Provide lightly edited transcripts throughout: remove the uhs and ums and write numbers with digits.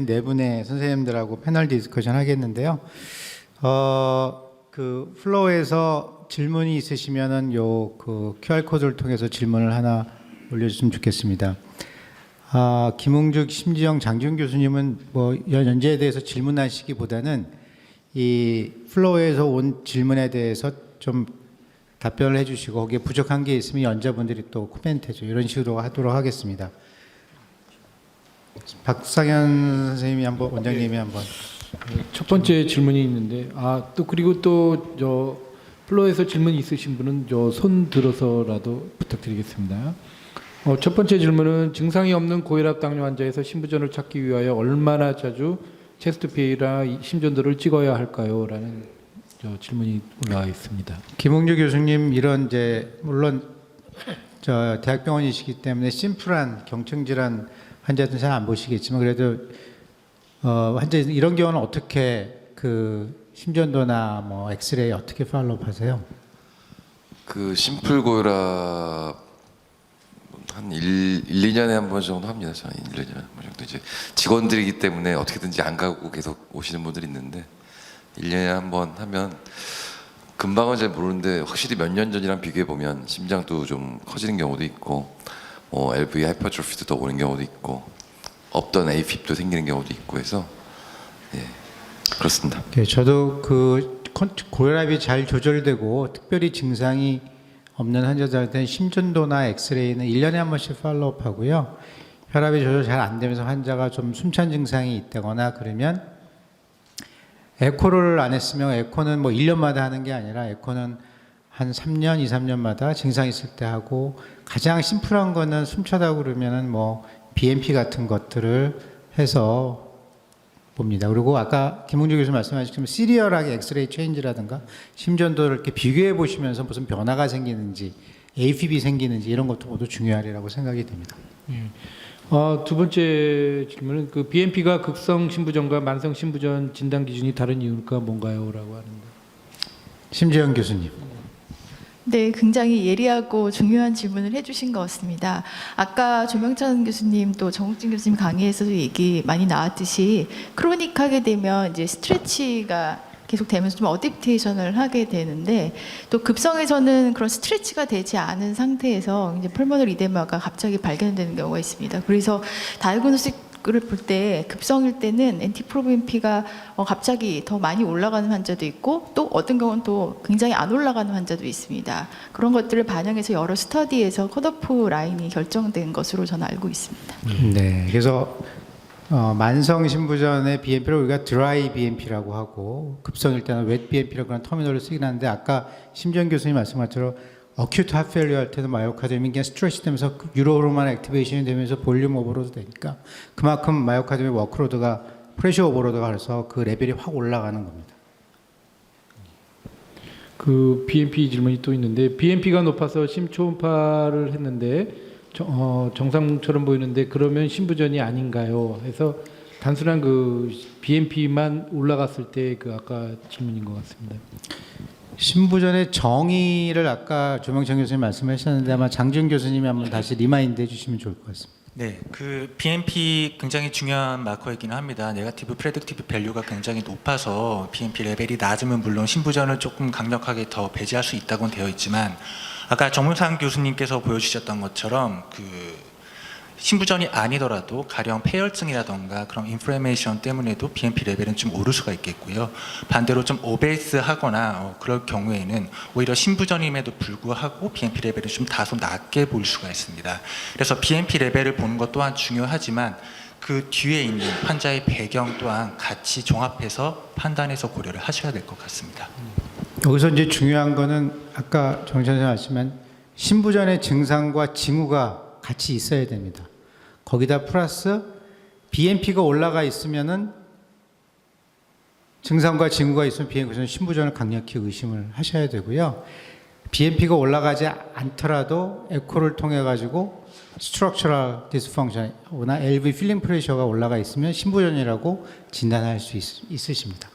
네 분의 선생님들하고 패널 디스커션 하겠는데요. 그 플로우에서 질문이 있으시면은 그 QR 코드를 통해서 질문을 하나 올려주시면 좋겠습니다. 김웅죽, 심지영, 장지훈 교수님은 뭐 연재에 대해서 질문하시기보다는 이 플로우에서 온 질문에 대해서 좀 답변을 해주시고 거기에 부족한 게 있으면 연자분들이 또 코멘트해줘 이런 식으로 하도록 하겠습니다. 박상현 선생님이 한번 원장님이 한번 첫 번째 질문이 있는데 또 그리고 또 저 플로에서 질문이 있으신 분은 저 손 들어서라도 부탁드리겠습니다. 첫 번째 질문은 증상이 없는 고혈압 당뇨 환자에서 심부전을 찾기 위하여 얼마나 자주 체스트 PA나 심전도를 찍어야 할까요? 라는 질문이 올라와 있습니다. 김웅주 교수님 이런 이제 물론 저 대학병원이시기 때문에 심플한 경증 질환 환자들은 잘 안 보시겠지만 그래도 환자 이런 경우는 어떻게 그 심전도나 뭐 엑스레이 어떻게 팔로우하세요? 그 심플 고혈압 한 2년에 한 번 정도 합니다. 저는 1년에 한 번 정도 이제 직원들이기 때문에 어떻게든지 안 가고 계속 오시는 분들이 있는데 1년에 한 번 하면 금방은 잘 모르는데 확실히 몇 년 전이랑 비교해 보면 심장도 좀 커지는 경우도 있고 LV 하이퍼트로피도 더 오는 경우도 있고 없던 AFib도 생기는 경우도 있고 해서 예, 그렇습니다. 네, 저도 그 고혈압이 잘 조절되고 특별히 증상이 없는 환자들한테는 심전도나 엑스레이는 1년에 한 번씩 팔로우하고요. 혈압이 조절 잘 안 되면서 환자가 좀 숨찬 증상이 있다거나 그러면 에코를 안 했으면 에코는 뭐 1년마다 하는 게 아니라 에코는 한 3년, 2, 3년마다 증상 있을 때 하고 가장 심플한 거는 숨차다고 그러면은 뭐 BMP 같은 것들을 해서 봅니다. 그리고 아까 김웅주 교수님 말씀하셨지만 시리얼하게 엑스레이 체인지라든가 심전도를 이렇게 비교해 보시면서 무슨 변화가 생기는지 AFib이 생기는지 이런 것도 모두 중요하리라고 생각이 됩니다. 두 번째 질문은 그 BMP가 극성 심부전과 만성 심부전 진단 기준이 다른 이유가 뭔가요?라고 하는데. 심재영 교수님. 네, 굉장히 예리하고 중요한 질문을 해주신 것 같습니다. 아까 조명찬 교수님 또 정욱진 교수님 강의에서도 얘기 많이 나왔듯이 크로닉하게 되면 이제 스트레치가 계속되면서 좀 어댑테이션을 하게 되는데 또 급성에서는 그런 스트레치가 되지 않은 상태에서 이제 펄모널 이데마가 갑자기 발견되는 경우가 있습니다. 그래서 다이그노스틱을 볼 때 급성일 때는 NT-proBNP가 갑자기 더 많이 올라가는 환자도 있고 또 어떤 경우는 또 굉장히 안 올라가는 환자도 있습니다. 그런 것들을 반영해서 여러 스터디에서 컷오프 라인이 결정된 것으로 저는 알고 있습니다. 네, 그래서 만성 심부전의 BMP를 우리가 드라이 BMP라고 하고 급성일 때는 웻 BMP라고 하는 터미널을 쓰긴 하는데 아까 심지영 교수님 말씀한 것처럼 어큐트 하트페일리어 할 때는 마이오카드미는 그냥 스트레치 되면서 유로호르몬 액티베이션이 되면서 볼륨 오버로드 되니까 그만큼 마이오카드미 워크로드가 프레셔 오버로드가 그래서 그 레벨이 확 올라가는 겁니다. 그 BMP 질문이 또 있는데 BMP가 높아서 심초음파를 했는데 정상처럼 보이는데 그러면 심부전이 아닌가요? 해서 단순한 그 BMP만 올라갔을 때 그 아까 질문인 것 같습니다. 심부전의 정의를 아까 조명찬 교수님 말씀하셨는데 아마 장지훈 교수님이 한번 다시 리마인드 해주시면 좋을 것 같습니다. 네, 그 BMP 굉장히 중요한 마커이긴 합니다. 네거티브 프레딕티브 밸류가 굉장히 높아서 BMP 레벨이 낮으면 물론 심부전을 조금 강력하게 더 배제할 수 있다고는 되어 있지만 아까 정문상 교수님께서 보여주셨던 것처럼 그 심부전이 아니더라도 가령 폐혈증이라던가 그런 인플레메이션 때문에도 BMP 레벨은 좀 오를 수가 있겠고요. 반대로 좀 오베이스하거나 그럴 경우에는 오히려 심부전임에도 불구하고 BMP 레벨이 좀 다소 낮게 보일 수가 있습니다. 그래서 BMP 레벨을 보는 것 또한 중요하지만 그 뒤에 있는 환자의 배경 또한 같이 종합해서 판단해서 고려를 하셔야 될 것 같습니다. 여기서 이제 중요한 거는 아까 정 선생님 말씀한 심부전의 증상과 징후가 같이 있어야 됩니다. 거기다 플러스 BMP가 올라가 있으면은 증상과 징후가 있으면 BMP는 심부전을 강력히 의심을 하셔야 되고요. BMP가 올라가지 않더라도 에코를 통해 가지고 스트럭처럴 디스펑션이나 LV 필링 프레셔가 올라가 있으면 심부전이라고 진단할 수 있으십니다.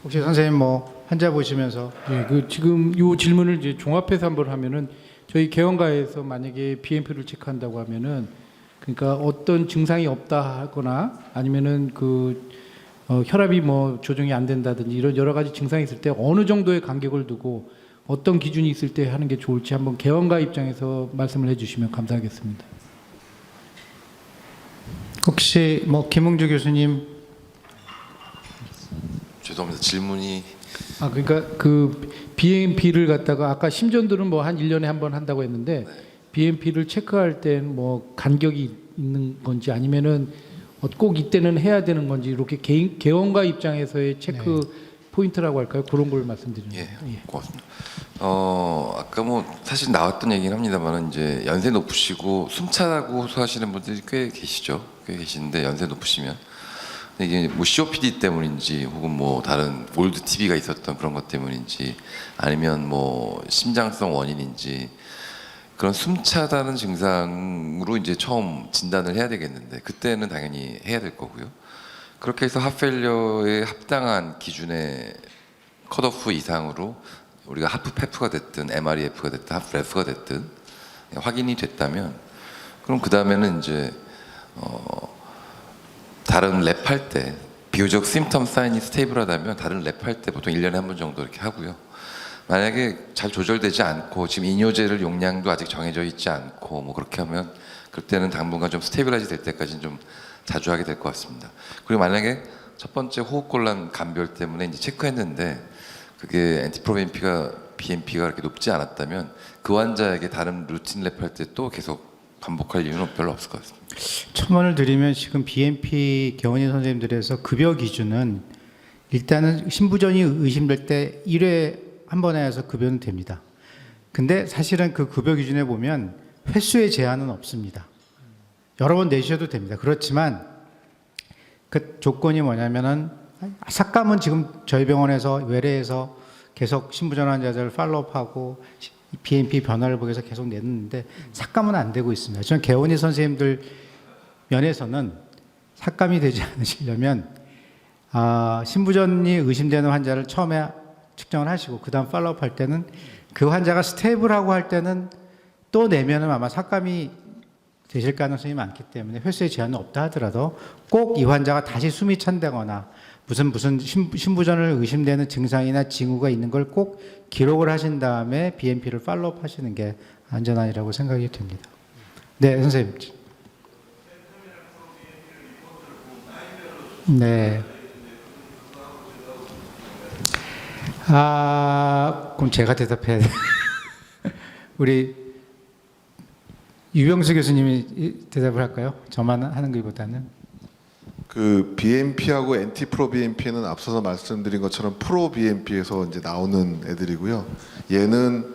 혹시 선생님 뭐 환자 보시면서 그 지금 이 질문을 이제 종합해서 한번 하면은 저희 개원가에서 만약에 BMP를 체크한다고 하면은 그러니까 어떤 증상이 없다 하거나 아니면은 혈압이 뭐 조정이 안 된다든지 이런 여러 가지 증상이 있을 때 어느 정도의 간격을 두고 어떤 기준이 있을 때 하는 게 좋을지 한번 개원가 입장에서 말씀을 해주시면 감사하겠습니다. 혹시 뭐 김웅주 교수님 죄송합니다. 질문이 그러니까 그 BMP를 갖다가 아까 심전도는 뭐 한 1년에 한 번 한다고 했는데 BMP를 체크할 땐 뭐 간격이 있는 건지 아니면은 꼭 이때는 해야 되는 건지 이렇게 개원가 입장에서의 체크 포인트라고 할까요? 그런 걸 말씀드리는 예, 겁니다. 예. 고맙습니다. 아까 뭐 사실 나왔던 얘기는 합니다만 이제 연세 높으시고 숨차다고 호소하시는 분들이 꽤 계시죠. 꽤 계시는데 연세 높으시면 근데 이게 뭐 COPD 때문인지 혹은 뭐 다른 올드 TB가 있었던 그런 것 때문인지 아니면 뭐 심장성 원인인지 그런 숨차다는 증상으로 이제 처음 진단을 해야 되겠는데 그때는 당연히 해야 될 거고요. 그렇게 해서 하펠리어의 합당한 기준의 컷오프 이상으로 우리가 하프페프가 됐든 MREF가 됐든 하프레프가 됐든 확인이 됐다면 그럼 그 다음에는 이제 다른 랩 할 때 비교적 심텀 사인이 스테이블하다면 다른 랩 할 때 보통 1년에 한 번 정도 이렇게 하고요. 만약에 잘 조절되지 않고 지금 이뇨제를 용량도 아직 정해져 있지 않고 뭐 그렇게 하면 그때는 당분간 좀 스테이블하지 될 때까지는 좀 자주 하게 될 것 같습니다. 그리고 만약에 첫 번째 호흡곤란 간별 때문에 이제 체크했는데 그게 엔티프로비엠피가 BMP가 그렇게 높지 않았다면 그 환자에게 다른 루틴 랩 할 때 또 계속 반복할 이유는 별로 없을 것 같습니다. 첨언을 드리면 지금 BMP 경원의 선생님들에서 급여 기준은 일단은 신부전이 의심될 때 1회 한 번에 해서 급여는 됩니다. 근데 사실은 그 급여 기준에 보면 횟수의 제한은 없습니다. 여러 번 내주셔도 됩니다. 그렇지만 그 조건이 뭐냐면은 삭감은 지금 저희 병원에서 외래에서 계속 신부전 환자들을 팔로우하고 BMP 변화를 보기 위해서 계속 내는데 삭감은 안 되고 있습니다. 저는 개원의 선생님들 면에서는 삭감이 되지 않으시려면 신부전이 의심되는 환자를 처음에 측정을 하시고 그 다음 팔로우업 할 때는 그 환자가 스테이블하고 할 때는 또 내면은 아마 삭감이 되실 가능성이 많기 때문에 횟수의 제한은 없다 하더라도 꼭 이 환자가 다시 숨이 찬다거나 무슨 신부전을 의심되는 증상이나 징후가 있는 걸 꼭 기록을 하신 다음에 BMP를 팔로우업 하시는 게 안전하리라고 생각이 됩니다. 네, 선생님. 네. 그럼 제가 대답해야 돼. 우리 유병수 교수님이 대답을 할까요? 저만 하는 것보다는. 그 BMP하고 엔티프로 BMP는 앞서서 말씀드린 것처럼 프로 BMP에서 이제 나오는 애들이고요. 얘는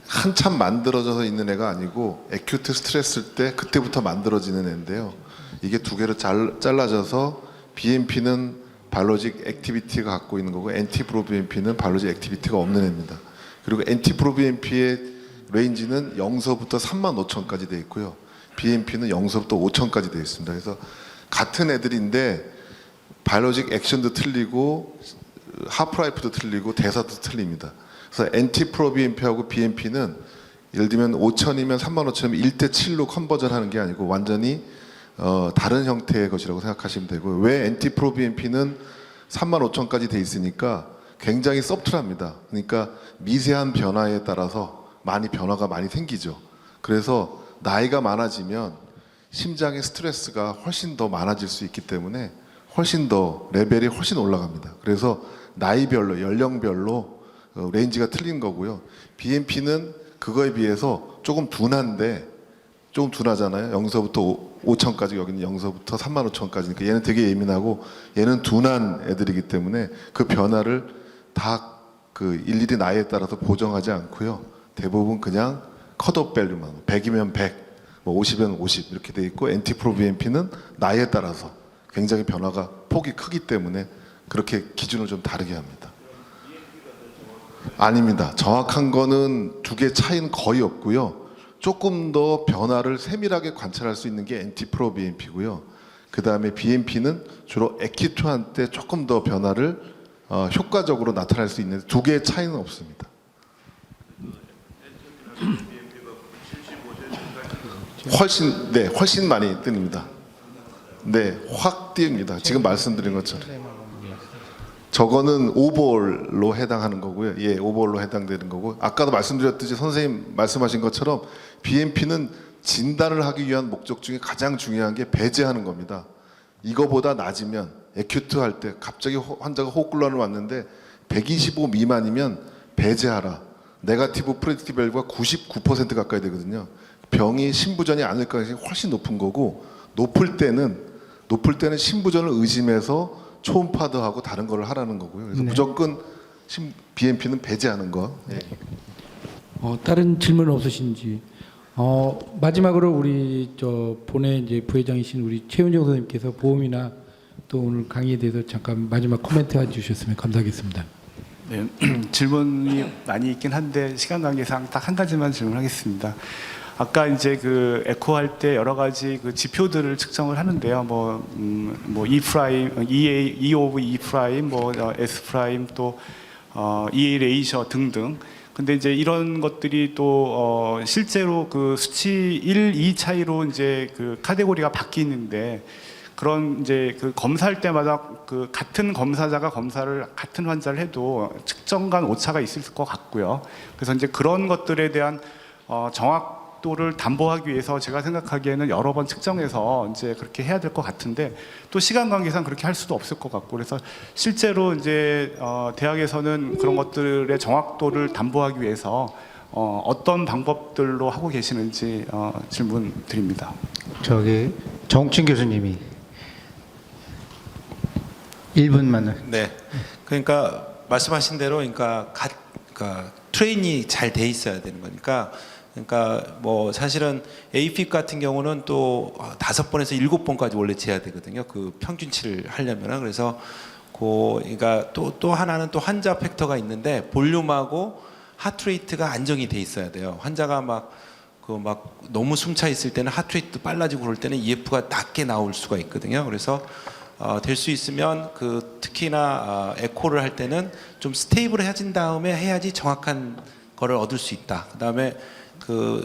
한참 만들어져서 있는 애가 아니고 에큐트 스트레스 때 그때부터 만들어지는 애인데요. 이게 두 개로 잘라져서 BMP는 바이올로직 액티비티가 갖고 있는 거고 엔티프로 BMP는 바이올로직 액티비티가 없는 애입니다. 그리고 엔티프로 BMP의 레인지는 0서부터 35,000까지 되어 있고요. BMP는 0서부터 5,000까지 되어 있습니다. 그래서 같은 애들인데 바이올로직 액션도 틀리고 하프라이프도 틀리고 대사도 틀립니다. 그래서 엔티프로 BMP하고 BMP는 예를 들면 5,000이면 35,000이면 1대7로 컨버전하는 게 아니고 완전히 다른 형태의 것이라고 생각하시면 되고요. 왜 엔티프로 BMP는 35,000까지 돼 있으니까 굉장히 서프트합니다. 그러니까 미세한 변화에 따라서 변화가 많이 생기죠. 그래서 나이가 많아지면 심장의 스트레스가 훨씬 더 많아질 수 있기 때문에 훨씬 더 레벨이 훨씬 올라갑니다. 그래서 나이별로 연령별로 레인지가 틀린 거고요. BMP는 그거에 비해서 조금 둔한데 조금 둔하잖아요. 0서부터 5,000까지 여기는 0서부터 35,000까지니까 얘는 되게 예민하고 얘는 둔한 애들이기 때문에 그 변화를 다 그 일일이 나이에 따라서 보정하지 않고요. 대부분 그냥 컷오프 밸류만 100이면 100, 뭐 50이면 50 이렇게 돼 있고 엔티프로 BMP는 나이에 따라서 굉장히 변화가 폭이 크기 때문에 그렇게 기준을 좀 다르게 합니다. 아닙니다. 정확한 거는 두 개 차이는 거의 없고요. 조금 더 변화를 세밀하게 관찰할 수 있는 게 엔티프로 BMP고요. 그 다음에 BMP는 주로 에키투한 때 조금 더 변화를 효과적으로 나타날 수 있는 두 개의 차이는 없습니다. 훨씬 많이 뜹니다. 네, 확 띄웁니다. 지금 말씀드린 것처럼. 저거는 오버홀로 해당하는 거고요. 예, 오버홀로 해당되는 거고. 아까도 말씀드렸듯이 선생님 말씀하신 것처럼 BMP는 진단을 하기 위한 목적 중에 가장 중요한 게 배제하는 겁니다. 이거보다 낮으면 에큐트 할 때 갑자기 환자가 호흡곤란을 왔는데 125 미만이면 배제하라. 네거티브 프레딕티브 밸류가 99% 가까이 되거든요. 병이 신부전이 아닐 가능성이 훨씬 높은 거고 높을 때는 신부전을 의심해서 초음파도하고 다른 거를 하라는 거고요. 그래서 무조건 BMP는 배제하는 거. 예. 다른 질문 없으신지. 마지막으로 우리 본회 이제 부회장이신 우리 최은정 선생님께서 보험이나 또 오늘 강의에 대해서 잠깐 마지막 코멘트 해주셨으면 감사하겠습니다. 네, 질문이 많이 있긴 한데 시간 관계상 딱 한 가지만 질문하겠습니다. 아까 이제 그 에코 할 때 여러 가지 그 지표들을 측정을 하는데요. 뭐 E 프라임, E 오브 E 프라임, S 프라임 또 E 레이셔 등등. 근데 이제 이런 것들이 또 실제로 그 수치 1, 2 차이로 이제 그 카테고리가 바뀌는데 그런 이제 그 검사할 때마다 그 같은 검사자가 검사를 같은 환자를 해도 측정 간 오차가 있을 것 같고요. 그래서 이제 그런 것들에 대한 정확도를 담보하기 위해서 제가 생각하기에는 여러 번 측정해서 이제 그렇게 해야 될 것 같은데 또 시간 관계상 그렇게 할 수도 없을 것 같고 그래서 실제로 이제 대학에서는 그런 것들의 정확도를 담보하기 위해서 어떤 방법들로 하고 계시는지 질문 드립니다. 저기 정욱진 교수님이 1분만을. 네. 그러니까 말씀하신 대로 그러니까 트레인이 잘 돼 있어야 되는 거니까 그러니까 뭐 사실은 AFib 같은 경우는 또 5번에서 7번까지 원래 재야 되거든요. 그 평균치를 하려면은 그래서 그러니까 또 하나는 또 환자 팩터가 있는데 볼륨하고 하트레이트가 안정이 돼 있어야 돼요. 환자가 막 너무 숨차 있을 때는 하트레이트도 빨라지고 그럴 때는 EF가 낮게 나올 수가 있거든요. 그래서 될 수 있으면 특히나 에코를 할 때는 좀 스테이블해진 다음에 해야지 정확한 거를 얻을 수 있다. 그다음에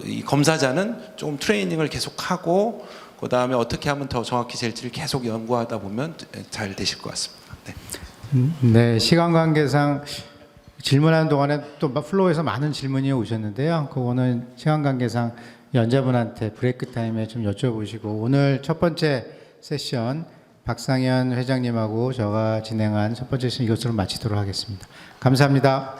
이 검사자는 좀 트레이닝을 계속하고 그다음에 어떻게 하면 더 정확히 잴지를 계속 연구하다 보면 잘 되실 것 같습니다. 네. 네, 시간 관계상 질문하는 동안에 또 플로어에서 많은 질문이 오셨는데요. 그거는 시간 관계상 연자분한테 브레이크 타임에 좀 여쭤보시고 오늘 첫 번째 세션 박상현 회장님하고 제가 진행한 첫 번째 세션 이것으로 마치도록 하겠습니다. 감사합니다.